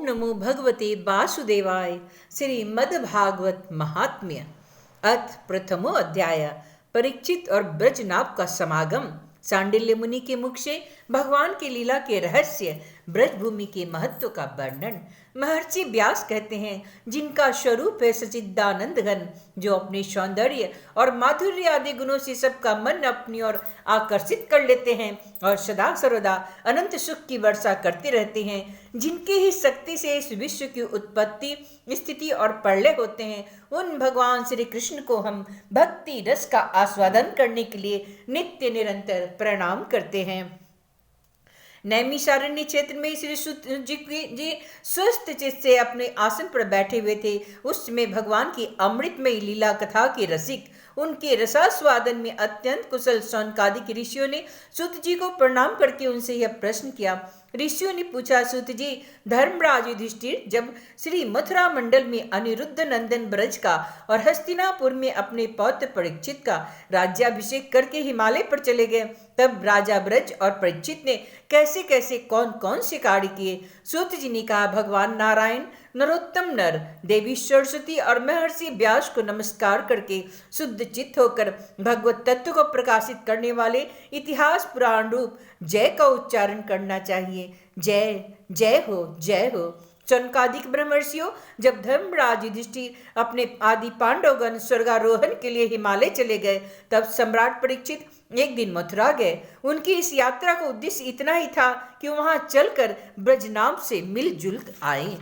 नमो भगवते वासुदेवाय। श्रीमद्भागवत महात्म्य। अथ प्रथमो अध्याय। परीक्षित और ब्रजनाभ का समागम। सांडिल्य मुनि के मुख से भगवान की लीला के रहस्य, ब्रजभूमि के महत्व का वर्णन। महर्षि व्यास कहते हैं, जिनका स्वरूप है सच्चिदानंद घन, जो अपने सौंदर्य और माधुर्य आदि गुणों से सबका मन अपनी ओर आकर्षित कर लेते हैं और सदा सर्वदा अनंत सुख की वर्षा करते रहते हैं, जिनकी ही शक्ति से इस विश्व की उत्पत्ति, स्थिति और प्रलय होते हैं, उन भगवान श्री कृष्ण को हम भक्ति रस का आस्वादन करने के लिए नित्य निरंतर प्रणाम करते हैं। नैमिषारण्य क्षेत्र में श्री सूत जी स्वस्थ चित्त से अपने आसन पर बैठे हुए थे। उस समय भगवान की अमृतमयी लीला कथा के रसिक, उनके रसास्वादन में अत्यंत कुशल शौनकादिक ऋषियों ने सूत जी को प्रणाम करके उनसे यह प्रश्न किया। ऋषियों ने पूछा, सूत जी, धर्मराज युधिष्ठिर जब श्री मथुरा मंडल में अनिरुद्ध नंदन ब्रज का और हस्तिनापुर में अपने पौत्र परीक्षित का राज्याभिषेक करके हिमालय पर चले गए, तब राजा ब्रज और परीक्षित ने कैसे कैसे कौन कौन से कार्य किए। सूत जी ने कहा, भगवान नारायण, नरोत्तम नर, देवी सरस्वती और महर्षि व्यास को नमस्कार करके शुद्ध चित्त होकर भगवत तत्व को प्रकाशित करने वाले इतिहास पुराण रूप जय का उच्चारण करना चाहिए। जय जय हो, जय हो। शौनकादिक ब्रह्मर्षियों, जब धर्मराज युधिष्ठिर अपने आदि पांडवगण स्वर्गारोहण के लिए हिमालय चले गए, तब सम्राट परीक्षित एक दिन मथुरा गए। उनकी इस यात्रा का उद्देश्य इतना ही था कि वहां चलकर ब्रजनाभ से मिलजुल आए।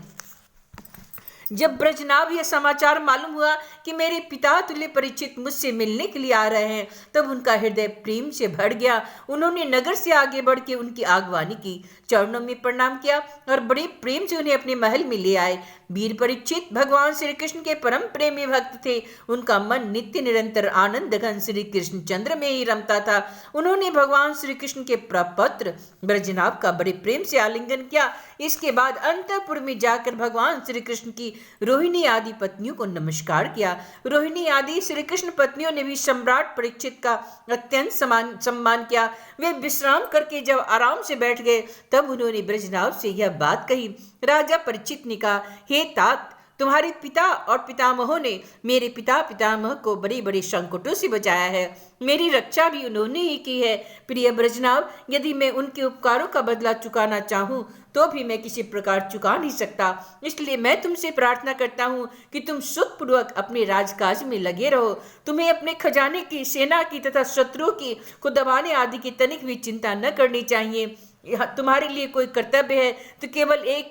जब ब्रजनाभ यह समाचार मालूम हुआ कि मेरे पिता तुल्य परीक्षित मुझसे मिलने के लिए आ रहे हैं, तब उनका हृदय प्रेम से भर गया। उन्होंने नगर से आगे बढ़ के उनकी आगवानी की, चरणों में प्रणाम किया और बड़े प्रेम से उन्हें अपने महल में ले आए। वीर परीक्षित भगवान श्री कृष्ण के परम प्रेमी भक्त थे। उनका मन नित्य निरंतर आनंद घन श्री कृष्ण चंद्र में ही रमता था। उन्होंने भगवान श्री कृष्ण के प्रपत्र ब्रजनाभ का बड़े प्रेम से आलिंगन किया। इसके बाद अंतःपुर में जाकर भगवान श्री कृष्ण की रोहिणी आदि पत्नियों को नमस्कार किया। रोहिणी आदि श्री कृष्ण पत्नियों ने भी सम्राट परीक्षित का अत्यंत सम्मान किया। वे विश्राम करके जब आराम से बैठ गए, तब उन्होंने ब्रजनाभ से यह बात कही। राजा परीक्षित ने कहा, हे तात, तुम्हारे पिता और पितामहों ने मेरे पिता पितामह को बड़े बड़े संकटों से बचाया है। मेरी रक्षा भी उन्होंने ही की है। प्रिय ब्रजनाभ, यदि मैं उनके उपकारों का बदला चुकाना चाहूँ तो भी मैं किसी प्रकार चुका नहीं सकता। इसलिए मैं तुमसे प्रार्थना करता हूँ कि तुम सुखपूर्वक अपने राजकाज में लगे रहो। तुम्हें अपने खजाने की, सेना की तथा शत्रुओं की को दबाने आदि की तनिक भी चिंता न करनी चाहिए। तुम्हारे लिए कोई कर्तव्य है तो केवल एक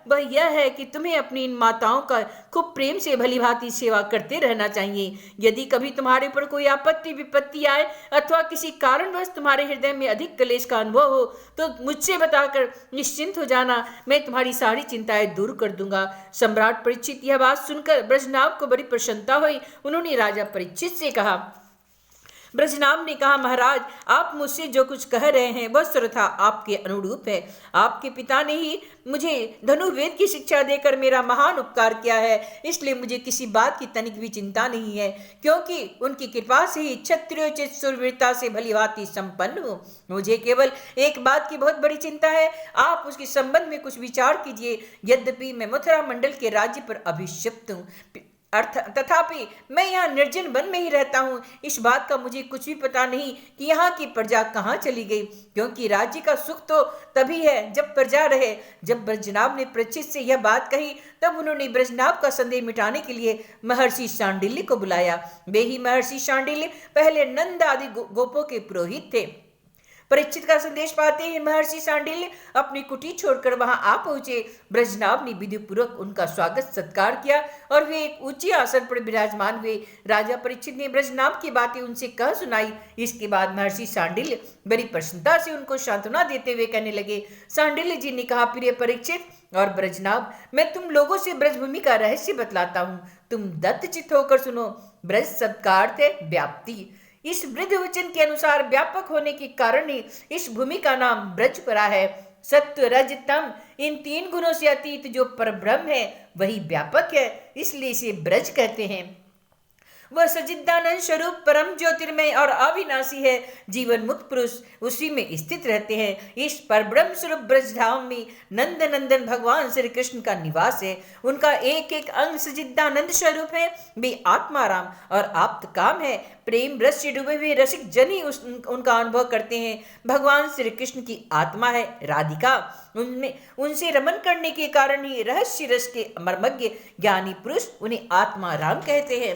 वह यह है कि तुम्हें अपनी इन माताओं का खूब प्रेम से भलीभांति सेवा करते रहना चाहिए। यदि कभी तुम्हारे ऊपर कोई आपत्ति विपत्ति आए अथवा किसी कारणवश तुम्हारे हृदय में अधिक क्लेश का अनुभव हो, तो मुझसे बताकर निश्चिंत हो जाना। मैं तुम्हारी सारी चिंताएं दूर कर दूंगा। सम्राट परीक्षित यह बात सुनकर ब्रजनाभ को बड़ी प्रसन्नता हुई। उन्होंने राजा परीक्षित से कहा, ब्रजनाभ ने कहा, महाराज, आप मुझसे जो कुछ कह रहे हैं वह सर्वथा आपके अनुरूप है। आपके पिता ने ही मुझे धनुर्वेद की शिक्षा देकर मेरा महान उपकार किया है, इसलिए मुझे किसी बात की तनिक भी चिंता नहीं है, क्योंकि उनकी कृपा से ही क्षत्रियोचित शूरवीरता से भलीभांति संपन्न हूँ। मुझे केवल एक बात की बहुत बड़ी चिंता है, आप उसके संबंध में कुछ विचार कीजिए। यद्यपि मैं मथुरा मंडल के राज्य पर अभिषिक्त हूँ, तथापि मैं यहाँ निर्जन वन में ही रहता हूँ। इस बात का मुझे कुछ भी पता नहीं कि यहाँ की प्रजा कहाँ चली गई, क्योंकि राज्य का सुख तो तभी है जब प्रजा रहे। जब ब्रजनाभ ने परीक्षित से यह बात कही, तब उन्होंने ब्रजनाभ का संदेह मिटाने के लिए महर्षि शांडिल्य को बुलाया। वे ही महर्षि शांडिल्य पहले नंद आदि गोपों के पुरोहित थे। परीक्षित का संदेश पाते ही महर्षि शांडिल्य अपनी कुटी छोड़कर वहां आ पहुंचे। ब्रजनाभ ने विधिपूर्वक उनका स्वागत सत्कार किया और वे एक ऊंचे आसन पर विराजमान हुए। राजा परीक्षित ने ब्रजनाभ की बातें उनसे कह सुनाई। इसके बाद महर्षि शांडिल्य बड़ी प्रसन्नता से उनको सांत्वना देते हुए कहने लगे। शांडिल्य जी ने कहा, प्रिय परीक्षित और ब्रजनाभ, मैं तुम लोगों से ब्रजभूमि का रहस्य बतलाता हूँ, तुम दत्तचित्त होकर सुनो। ब्रज शब्द का अर्थ है व्याप्ति। इस वृद्ध वचन के अनुसार व्यापक होने के कारण ही इस भूमि का नाम ब्रज पड़ा है। सत्व रज तम, इन तीन गुणों से अतीत जो परब्रह्म है वही व्यापक है, इसलिए इसे ब्रज कहते हैं। वह सच्चिदानंद स्वरूप परम ज्योतिर्मय और अविनाशी है। जीवन मुक्त पुरुष उसी में स्थित रहते हैं। इस परब्रह्म स्वरूप ब्रजधाम में नंद नंदन भगवान श्री कृष्ण का निवास है। उनका एक एक अंग सच्चिदानंद स्वरूप है। वे आत्माराम और आप्त काम है। प्रेम रस से डूबे हुए रसिक जन ही उनका अनुभव करते हैं। भगवान श्री कृष्ण की आत्मा है राधिका। उनमें उनसे रमन करने के कारण ही रहस्य रस के मर्मज्ञ ज्ञानी पुरुष उन्हें आत्मा राम कहते हैं।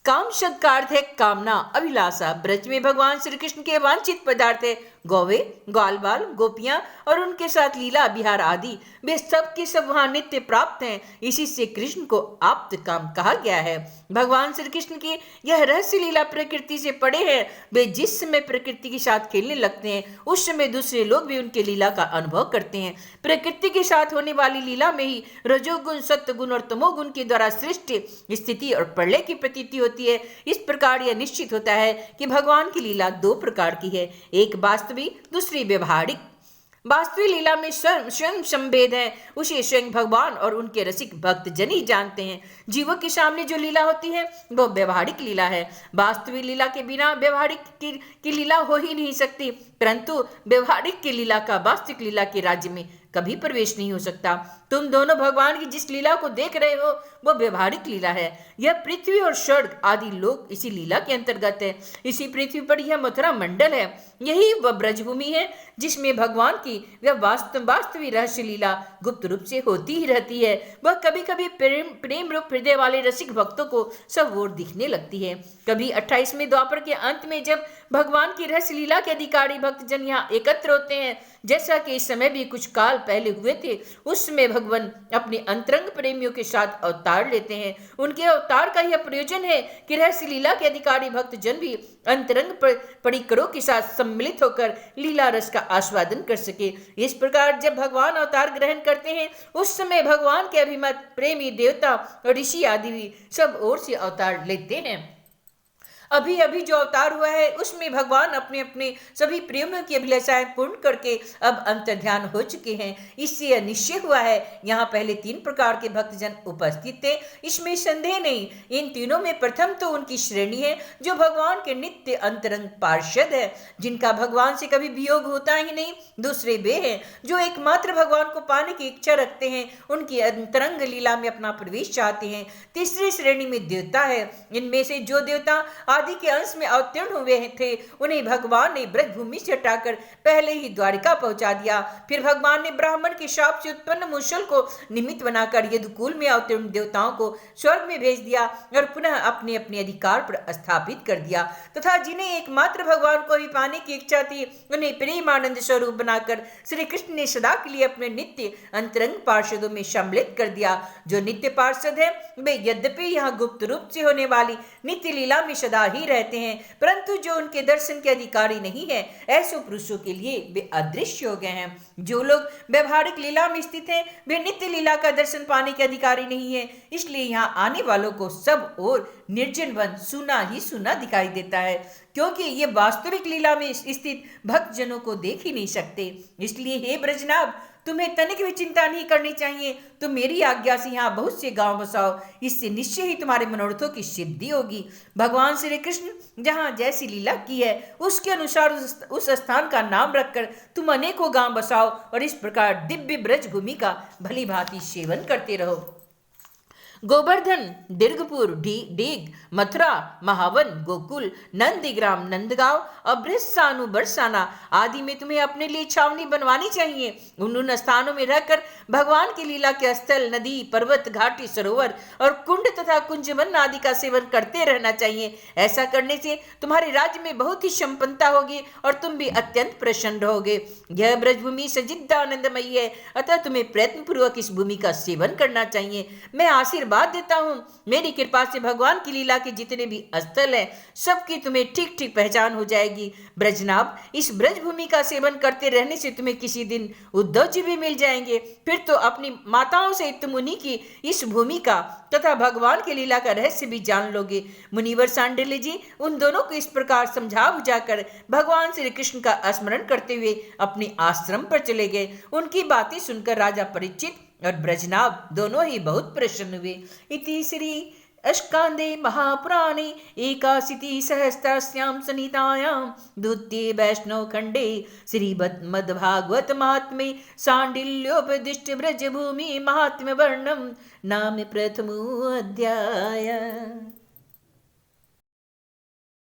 काम शब्द का अर्थ है कामना, अभिलाषा। ब्रज में भगवान श्री कृष्ण के वांछित पदार्थ है गौवे, ग्वाल बाल, गोपियां और उनके साथ लीला बिहार आदि। वे सब के सब वहां नित्य प्राप्त हैं। इसी से कृष्ण को आप्त काम कहा गया है। भगवान श्री कृष्ण की यह रहस्य लीला प्रकृति से पड़े हैं। वे जिस समय प्रकृति के साथ खेलने लगते हैं उस समय दूसरे लोग भी उनके लीला का अनुभव करते हैं। प्रकृति के साथ होने वाली लीला में ही रजोगुण, सत्वगुण और तमोगुण के द्वारा सृष्टि, स्थिति और प्रलय की प्रतीति होती है। इस प्रकार यह निश्चित होता है कि भगवान की लीला दो प्रकार की है, एक वास्तविक, दूसरी व्यवहारिक। वास्तविक लीला में स्वयं संभेद है। उसे स्वयं भगवान और उनके रसिक भक्त जन ही जानते हैं। जीवों के सामने जो लीला होती है वो व्यवहारिक लीला है। वास्तविक लीला के बिना व्यवहारिक की लीला हो ही नहीं सकती, परंतु व्यवहारिक की लीला का वास्तविक लीला के राज्य में कभी प्रवेश नहीं हो सकता। तुम दोनों भगवान की जिस लीला को देख रहे हो वो व्यवहारिक लीला है। यह पृथ्वी और स्वर्ग आदि लोग इसी लीला के अंतर्गत है। इसी पृथ्वी पर यह मथुरा मंडल है। यही वह ब्रजभूमि है जिसमें भगवान की वह वास्तविक रहस्य लीला गुप्त रूप से होती ही रहती है। वह कभी कभी प्रेम रूप हृदय वाले रसिक भक्तों को सब ओर दिखने लगती है। कभी 28वें द्वापर के अंत में जब भगवान की रहस्य लीला के अधिकारी भक्त जन यहाँ एकत्र होते हैं, जैसा कि इस समय भी कुछ काल पहले हुए थे, उस समय भगवान अपने अंतरंग प्रेमियों के साथ अवतार लेते हैं। उनके अवतार का यह प्रयोजन है कि रहस्य लीला के अधिकारी भक्त जन भी अंतरंग परिकरों के साथ सम्मिलित होकर लीला रस का आस्वादन कर सके। इस प्रकार जब भगवान अवतार ग्रहण करते हैं उस समय भगवान के अभिमत प्रेमी देवता और ऋषि आदि भी सब ओर से अवतार लेते हैं। अभी अभी जो अवतार हुआ है उसमें भगवान अपने अपने सभी प्रेमियों की अभिलाषाएं पूर्ण करके अब अंतर्ध्यान हो चुके हैं। इससे यह निश्चय हुआ है यहाँ पहले 3 प्रकार के भक्तजन उपस्थित थे, इसमें संदेह नहीं। इन तीनों में प्रथम तो उनकी श्रेणी है जो भगवान के नित्य अंतरंग पार्षद है, जिनका भगवान से कभी वियोग होता ही नहीं। दूसरे वे हैं जो एकमात्र भगवान को पाने की इच्छा रखते हैं, उनकी अंतरंग लीला में अपना प्रवेश चाहते हैं। तीसरी श्रेणी में देवता है। इनमें से जो देवता आदि के अंश में अवतीर्ण हुए थे उन्हें भगवान ने ब्रजभूमि से हटाकर पहले ही द्वारिका पहुंचा दिया। फिर भगवान ने ब्राह्मण के शाप से उत्पन्न मूषल को निमित्त बनाकर यदुकुल में अवतीर्ण देवताओं को स्वर्ग में भेज दिया और पुनः अपने अपने अधिकार पर स्थापित कर दिया, तथा जिन्हें एकमात्र भगवान को ही पाने की इच्छा थी उन्हें प्रेमानंद स्वरूप बनाकर श्री कृष्ण ने सदा के लिए अपने नित्य अंतरंग पार्षदों में सम्मिलित कर दिया। जो नित्य पार्षद है वे यद्यपि यहाँ गुप्त रूप से होने वाली नित्य लीला में सदा ही रहते हैं, परंतु जो उनके दर्शन के अधिकारी नहीं है ऐसे पुरुषों के लिए वे अदृश्य हो गए हैं। जो लोग व्यवहारिक लीला में स्थित हैं वे नित्य लीला का दर्शन पाने के अधिकारी नहीं है, इसलिए यहाँ आने वालों को सब और निर्जन वन सुना ही सुना दिखाई देता है, क्योंकि ये वास्तविक लीला में स्थित भक्त जनों को देख ही नहीं सकते। इसलिए हे ब्रजनाभ, तुम्हें तनिक भी चिंता नहीं करनी चाहिए। तुम मेरी आज्ञा से यहाँ बहुत से गांव बसाओ, इससे निश्चय ही तुम्हारे मनोरथों की सिद्धि होगी। भगवान श्री कृष्ण जहाँ जैसी लीला की है उसके अनुसार उस स्थान का नाम रखकर तुम अनेकों गांव बसाओ और इस प्रकार दिव्य ब्रज भूमि का भली भांति सेवन करते रहो। गोवर्धन, दीर्घपुर, डीग, मथुरा, महावन, गोकुल, नंदीग्राम, नंदगांव और बृहस्सानु बरसाना आदि में तुम्हें अपने लिए छावनी बनवानी चाहिए। उन स्थानों में रहकर भगवान की लीला के स्थल, नदी, पर्वत, घाटी, सरोवर और कुंड तथा कुंजवन आदि का सेवन करते रहना चाहिए। ऐसा करने से तुम्हारे राज्य में बहुत ही संपन्नता होगी और तुम भी अत्यंत प्रसन्न रहोगे। यह ब्रजभूमि सजिद्दा आनंदमयी है, अतः तुम्हें प्रयत्न पूर्वक इस भूमि का सेवन करना चाहिए। मैं आशीर्वाद देता हूँ, मेरी कृपा से भगवान की लीला के जितने भी स्थल हैं सबकी तुम्हें ठीक ठीक पहचान हो जाएगी। ब्रजनाभ, इस ब्रजभूमि का सेवन करते रहने से तुम्हें किसी दिन उद्धव जी भी मिल जाएंगे। फिर तो अपनी माताओं से तुम उन्हीं की इस भूमि का तथा भगवान की लीला का रहस्य भी जान लोगे। मुनिवर सांडिल्य जी उन दोनों को इस प्रकार समझा बुझाकर भगवान श्री कृष्ण का स्मरण करते हुए अपने आश्रम पर चले गए। उनकी बातें सुनकर राजा परीक्षित और ब्रजनाभ दोनों ही बहुत प्रसन्न हुए। इति श्री अष्टादशे महापुराणे एकाशीतिसहस्रास्यां संहितायां द्वितीये वैष्णवखण्डे श्रीमद्भागवत महात्म्ये शाण्डिल्योपदिष्ट ब्रजभूमि महात्म्यवर्णनं नाम प्रथमोऽध्यायः।